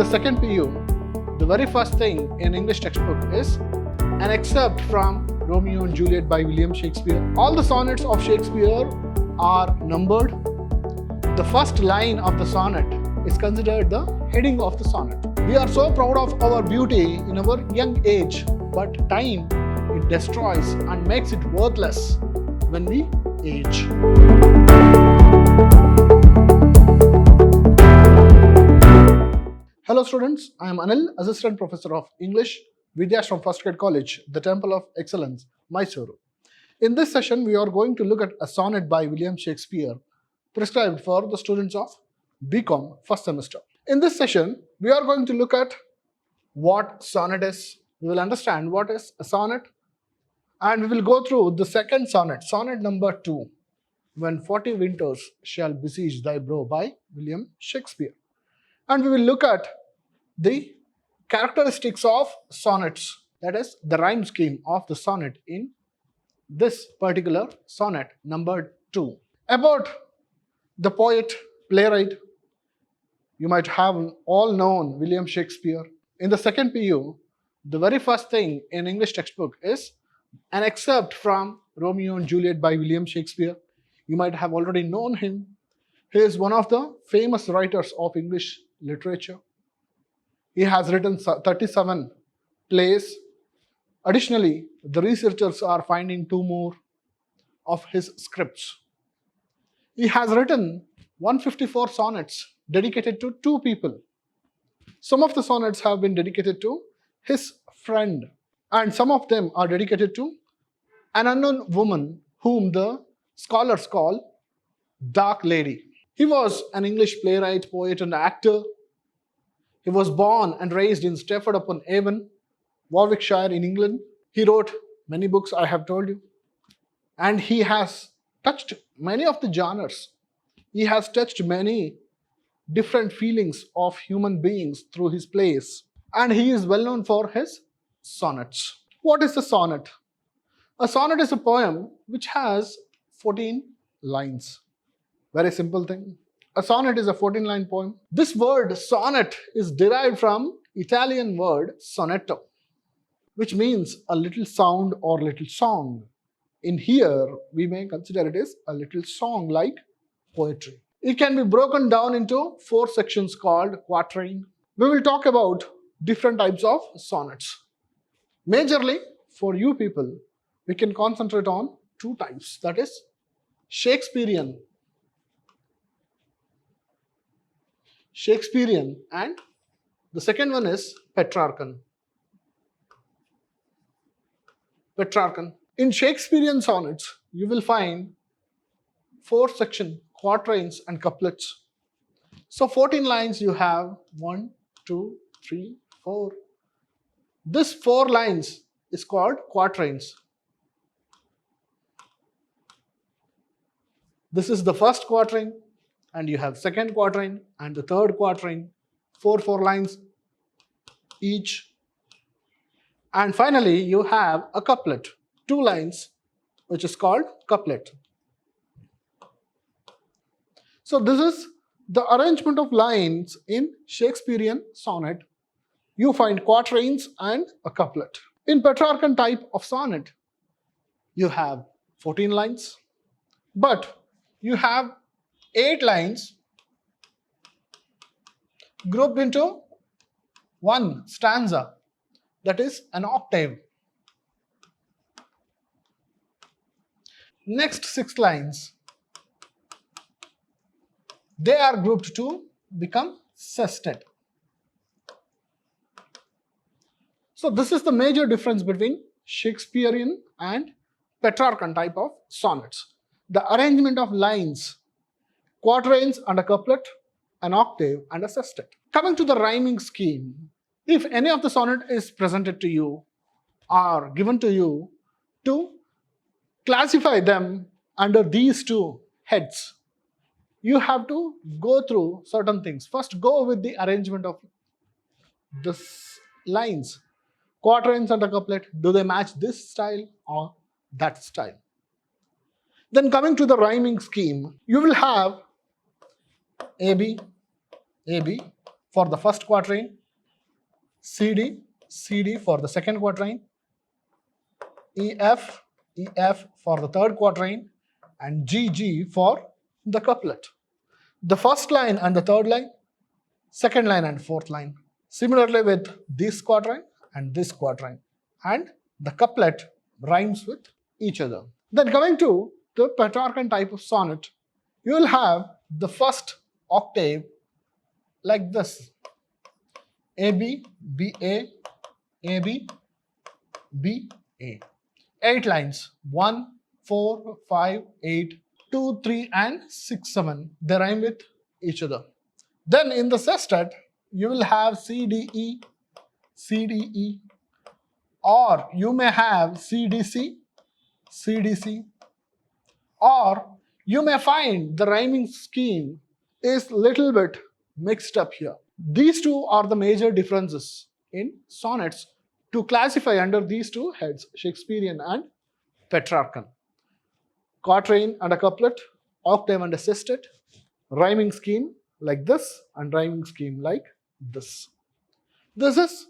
the second PU, the very first thing in English textbook is an excerpt from Romeo and Juliet by William Shakespeare. All the sonnets of Shakespeare are numbered. The first line of the sonnet is considered the heading of the sonnet. We are so proud of our beauty in our young age, but time, it destroys and makes it worthless when we age. Hello students, I am Anil, Assistant Professor of English, Vidhyaashram First Grade College, the Temple of Excellence, MYSURU. In this session, we are going to look at a sonnet by William Shakespeare, prescribed for the students of BCom first semester. In this session, we are going to look at what sonnet is. We will understand what is a sonnet, and we will go through the second sonnet, sonnet number 2, When 40 Winters Shall Besiege Thy Brow by William Shakespeare. And we will look at the characteristics of sonnets, that is the rhyme scheme of the sonnet in this particular sonnet number 2. About the poet, playwright, you might have all known William Shakespeare. In the second PU, the very first thing in English textbook is an excerpt from Romeo and Juliet by William Shakespeare. You might have already known him. He is one of the famous writers of English literature. He has written 37 plays. Additionally, the researchers are finding 2 more of his scripts. He has written 154 sonnets dedicated to 2 people. Some of the sonnets have been dedicated to his friend, and some of them are dedicated to an unknown woman whom the scholars call Dark Lady. He was an English playwright, poet, and actor. He was born and raised in Stratford-upon-Avon, Warwickshire in England. He wrote many books, I have told you. And he has touched many of the genres. He has touched many different feelings of human beings through his plays. And he is well known for his sonnets. What is a sonnet? A sonnet is a poem which has 14 lines. Very simple thing. A sonnet is a 14-line poem. This word sonnet is derived from Italian word sonetto, which means a little sound or little song. In here, we may consider it as a little song like poetry. It can be broken down into 4 sections called quatrain. We will talk about different types of sonnets. Majorly, for you people, we can concentrate on 2 types, that is Shakespearean and the second one is Petrarchan. In Shakespearean sonnets, you will find 4 sections, quatrains and couplets. So 14 lines you have 1, 2, 3, 4. This 4 lines is called quatrains. This is the first quatrain, and you have second quatrain and the third quatrain, 4 lines each. And finally, you have a couplet, 2 lines, which is called couplet. So this is the arrangement of lines in Shakespearean sonnet. You find quatrains and a couplet. In Petrarchan type of sonnet, you have 14 lines, but you have 8 lines grouped into 1 stanza, that is an octave. Next 6 lines, they are grouped to become sestet. So this is the major difference between Shakespearean and Petrarchan type of sonnets. The arrangement of lines, quatrains and a couplet, an octave and a sestet. Coming to the rhyming scheme, if any of the sonnet is presented to you or given to you, to classify them under these 2 heads, you have to go through certain things. First, go with the arrangement of the lines. Quatrains and a couplet, do they match this style or that style? Then coming to the rhyming scheme, you will have AB, AB, for the first quatrain, CD, CD for the second quatrain, EF, EF for the third quatrain, and GG for the couplet. The first line and the third line, second line and fourth line. Similarly with this quatrain and this quatrain. And the couplet rhymes with each other. Then coming to the Petrarchan type of sonnet, you will have the first octave like this. AB, BA, AB, BA. 8 lines. 1, 4, 5, 8, 2, 3 and 6, 7. They rhyme with each other. Then in the sestet, you will have CDE, CDE, or you may have CDC, CDC, or you may find the rhyming scheme is little bit mixed up here. These two are the major differences in sonnets to classify under these two heads, Shakespearean and Petrarchan. Quatrain and a couplet, octave and a sestet, rhyming scheme like this and rhyming scheme like this. This is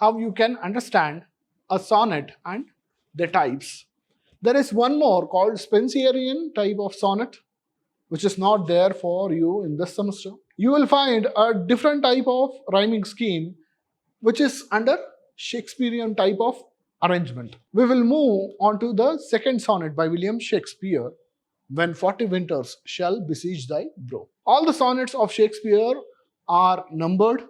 how you can understand a sonnet and the types. There is one more called Spenserian type of sonnet, which is not there for you in this semester. You will find a different type of rhyming scheme, which is under Shakespearean type of arrangement. We will move on to the second sonnet by William Shakespeare, When 40 Winters Shall Besiege Thy Brow. All the sonnets of Shakespeare are numbered.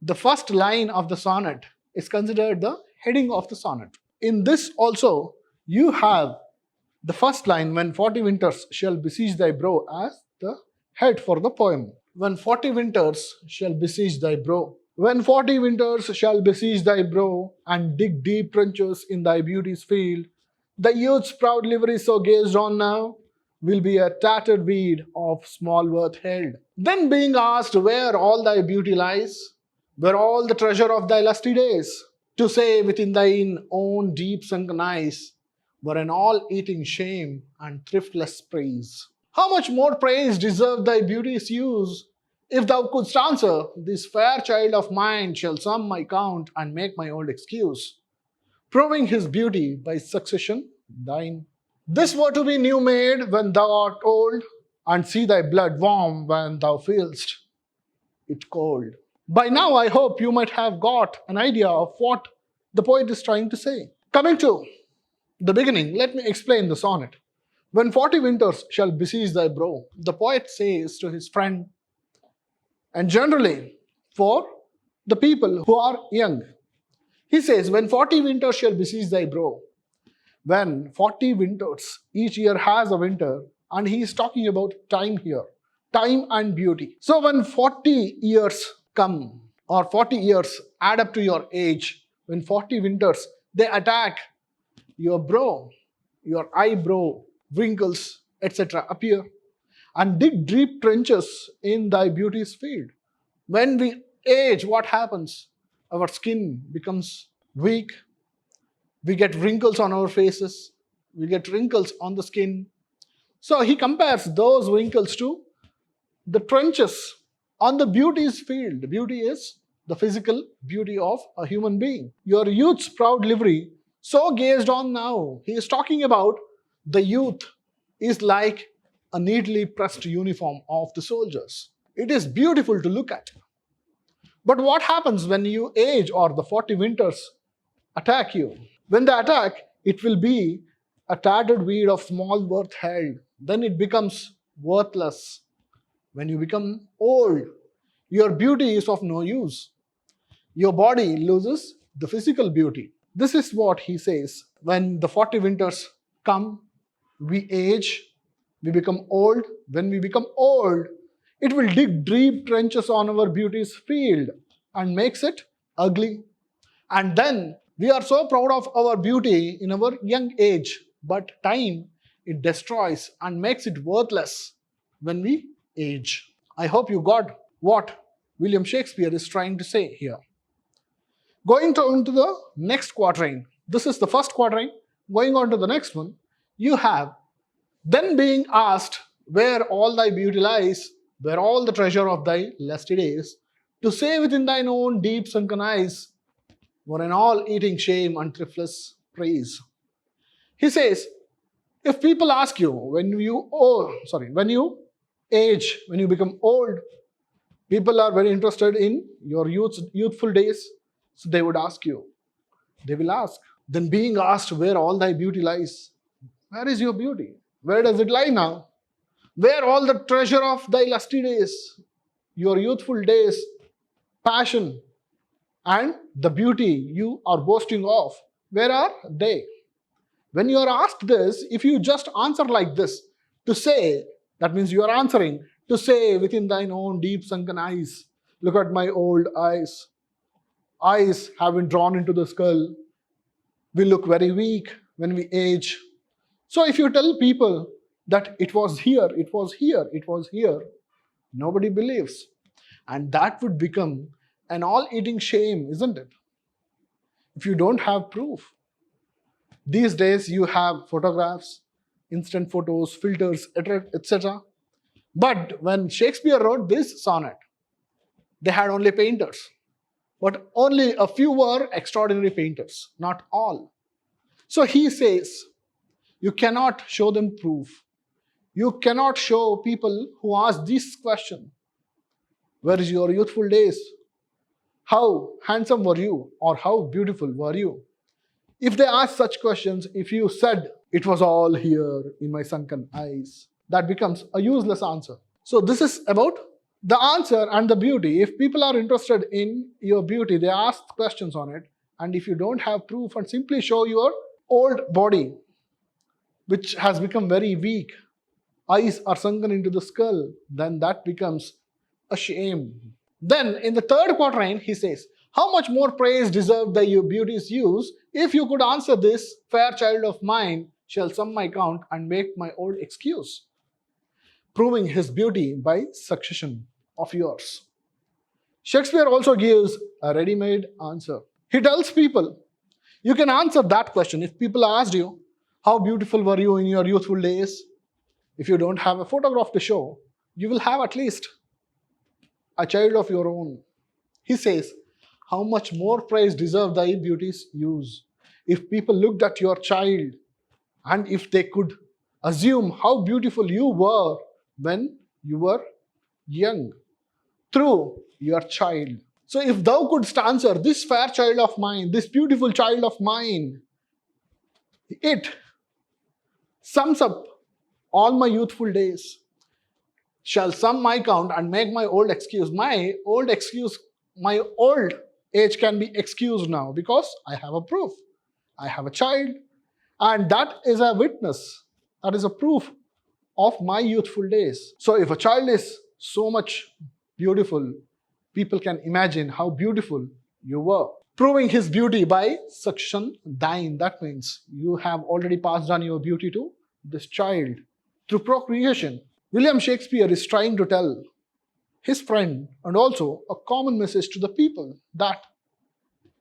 The first line of the sonnet is considered the heading of the sonnet. In this also, you have the first line, When 40 Winters Shall Besiege Thy Brow, as the head for the poem. When 40 winters shall besiege thy brow. When 40 winters shall besiege thy brow, and dig deep trenches in thy beauty's field, the youth's proud livery so gazed on now will be a tattered weed of small worth held. Then being asked where all thy beauty lies, where all the treasure of thy lusty days, to say within thine own deep sunken eyes, were an all-eating shame and thriftless praise. How much more praise deserved thy beauty's use, if thou couldst answer, this fair child of mine shall sum my count and make my old excuse, proving his beauty by succession thine. This were to be new made when thou art old, and see thy blood warm when thou feelst it cold. By now I hope you might have got an idea of what the poet is trying to say. Coming to the beginning, let me explain the sonnet. When 40 winters shall besiege thy brow, the poet says to his friend, and generally for the people who are young, he says, when 40 winters shall besiege thy brow. When 40 winters, each year has a winter, and he is talking about time here, time and beauty. So when 40 years come, or 40 years add up to your age, when 40 winters, they attack your brow, your eyebrow, wrinkles, etc. appear, and dig deep trenches in thy beauty's field. When we age, what happens? Our skin becomes weak, we get wrinkles on our faces, we get wrinkles on the skin. So he compares those wrinkles to the trenches on the beauty's field. The beauty is the physical beauty of a human being. Your youth's proud livery, so gazed on now. He is talking about the youth is like a neatly pressed uniform of the soldiers. It is beautiful to look at. But what happens when you age or the 40 winters attack you? When they attack, it will be a tattered weed of small worth held. Then it becomes worthless. When you become old, your beauty is of no use. Your body loses the physical beauty. This is what he says. When the 40 winters come, we age, we become old. When we become old, it will dig deep trenches on our beauty's field and makes it ugly. And then we are so proud of our beauty in our young age, but time, it destroys and makes it worthless when we age. I hope you got what William Shakespeare is trying to say here. Going on to the next quatrain. This is the first quatrain. Going on to the next one, you have, then being asked where all thy beauty lies, where all the treasure of thy lusty days, to say within thine own deep sunken eyes, were an all-eating shame and thriftless praise. He says, if people ask you when you age, when you become old, people are very interested in your youthful days, so they would ask you. They will ask. Then being asked where all thy beauty lies, where is your beauty? Where does it lie now? Where all the treasure of thy lusty days, your youthful days, passion, and the beauty you are boasting of, where are they? When you are asked this, if you just answer like this, to say, that means you are answering, to say within thine own deep sunken eyes, look at my old eyes. Eyes have been drawn into the skull. We look very weak when we age. So if you tell people that it was here, it was here, it was here, nobody believes. And that would become an all-eating shame, isn't it? If you don't have proof. These days you have photographs, instant photos, filters, etc. But when Shakespeare wrote this sonnet, they had only painters. But only a few were extraordinary painters, not all. So he says, you cannot show them proof. You cannot show people who ask this question, where is your youthful days? How handsome were you? Or how beautiful were you? If they ask such questions, if you said, it was all here in my sunken eyes, that becomes a useless answer. So this is about the answer and the beauty. If people are interested in your beauty, they ask questions on it. And if you don't have proof and simply show your old body, which has become very weak, eyes are sunken into the skull, then that becomes a shame. Then in the third quatrain, he says, how much more praise deserve thy beauty's use? If you could answer this, fair child of mine shall sum my count and make my old excuse. Proving his beauty by succession of yours. Shakespeare also gives a ready-made answer. He tells people, you can answer that question. If people asked you, how beautiful were you in your youthful days? If you don't have a photograph to show, you will have at least a child of your own. He says, how much more praise deserve thy beauty's use? If people looked at your child and if they could assume how beautiful you were when you were young through your child. So if thou couldst answer, this fair child of mine, this beautiful child of mine, it sums up all my youthful days, shall sum my count and make my old excuse. My old age can be excused now because I have a proof. I have a child, and that is a witness. That is a proof of my youthful days. So if a child is so much beautiful, people can imagine how beautiful you were. Proving his beauty by succession thine. That means you have already passed on your beauty to this child through procreation. William Shakespeare is trying to tell his friend and also a common message to the people that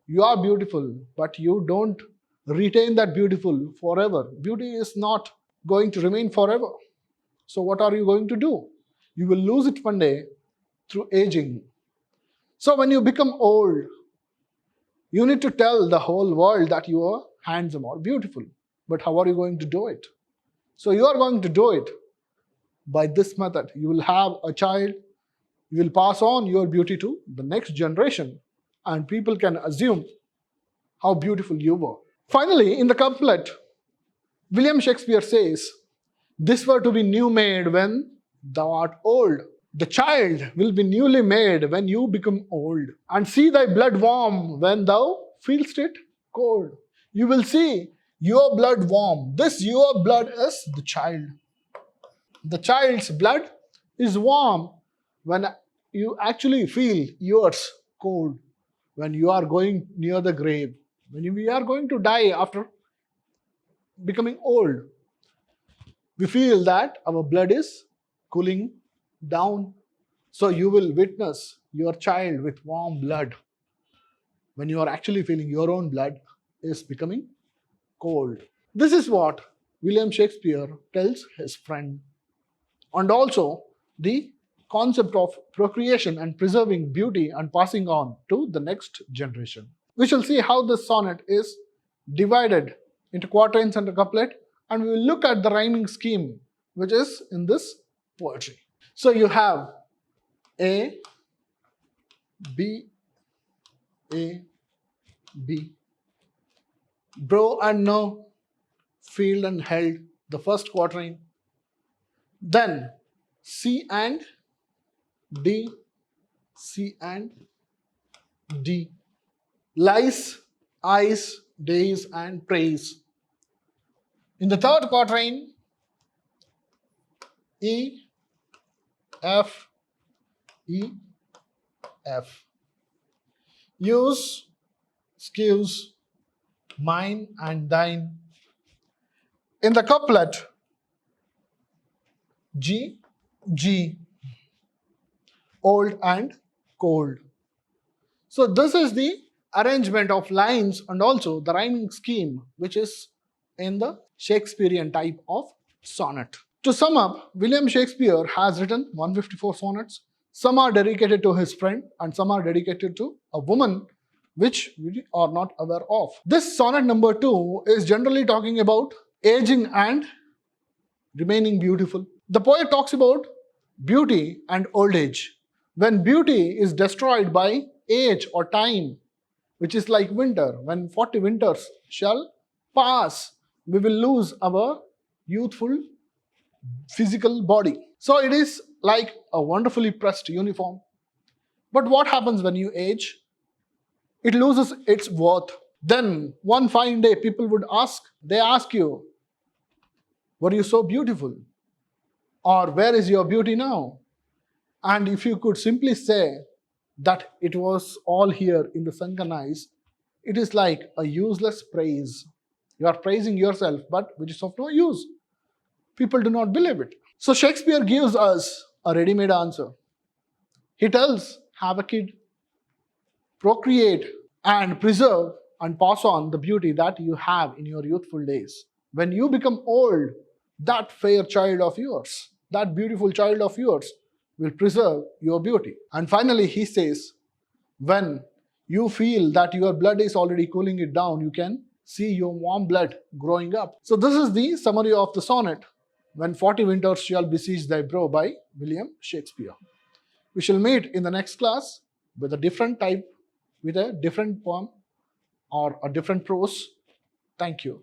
you are beautiful, but you don't retain that beautiful forever. Beauty is not going to remain forever. So what are you going to do? You will lose it one day through aging. So when you become old, you need to tell the whole world that you are handsome or beautiful. But how are you going to do it? So you are going to do it by this method. You will have a child, you will pass on your beauty to the next generation, and people can assume how beautiful you were. Finally, in the couplet, William Shakespeare says, this were to be new made when thou art old. The child will be newly made when you become old. And see thy blood warm when thou feelst it cold. You will see your blood warm. This your blood is the child. The child's blood is warm when you actually feel yours cold, when you are going near the grave, when we are going to die after becoming old. We feel that our blood is cooling down. So you will witness your child with warm blood when you are actually feeling your own blood is becoming cold. This is what William Shakespeare tells his friend and also the concept of procreation and preserving beauty and passing on to the next generation. We shall see how this sonnet is divided into quatrains and a couplet, and we will look at the rhyming scheme which is in this poetry. So you have A, B, A, B. Bro and no, field and held, the first quatrain. Then C and D, C and D. Lies, eyes, days and praise. In the third quatrain, E, F, E, F. Use, excuse, mine and thine. In the couplet, G, G, old and cold. So this is the arrangement of lines and also the rhyming scheme which is in the Shakespearean type of sonnet. To sum up, William Shakespeare has written 154 sonnets. Some are dedicated to his friend and some are dedicated to a woman which we are not aware of. This sonnet number 2 is generally talking about aging and remaining beautiful. The poet talks about beauty and old age. When beauty is destroyed by age or time, which is like winter, when 40 winters shall pass, we will lose our youthful physical body. So it is like a wonderfully pressed uniform. But what happens when you age? It loses its worth. Then one fine day people would ask you, were you so beautiful? Or where is your beauty now? And if you could simply say that it was all here in the sunken eyes, it is like a useless praise. You are praising yourself, but which is of no use. People do not believe it. So Shakespeare gives us a ready-made answer. He tells, have a kid, procreate and preserve and pass on the beauty that you have in your youthful days. When you become old, that fair child of yours, that beautiful child of yours will preserve your beauty. And finally, he says, when you feel that your blood is already cooling it down, you can see your warm blood growing up. So this is the summary of the sonnet, When 40 Winters Shall Besiege Thy Brow by William Shakespeare. We shall meet in the next class with a different type, with a different poem or a different prose. Thank you.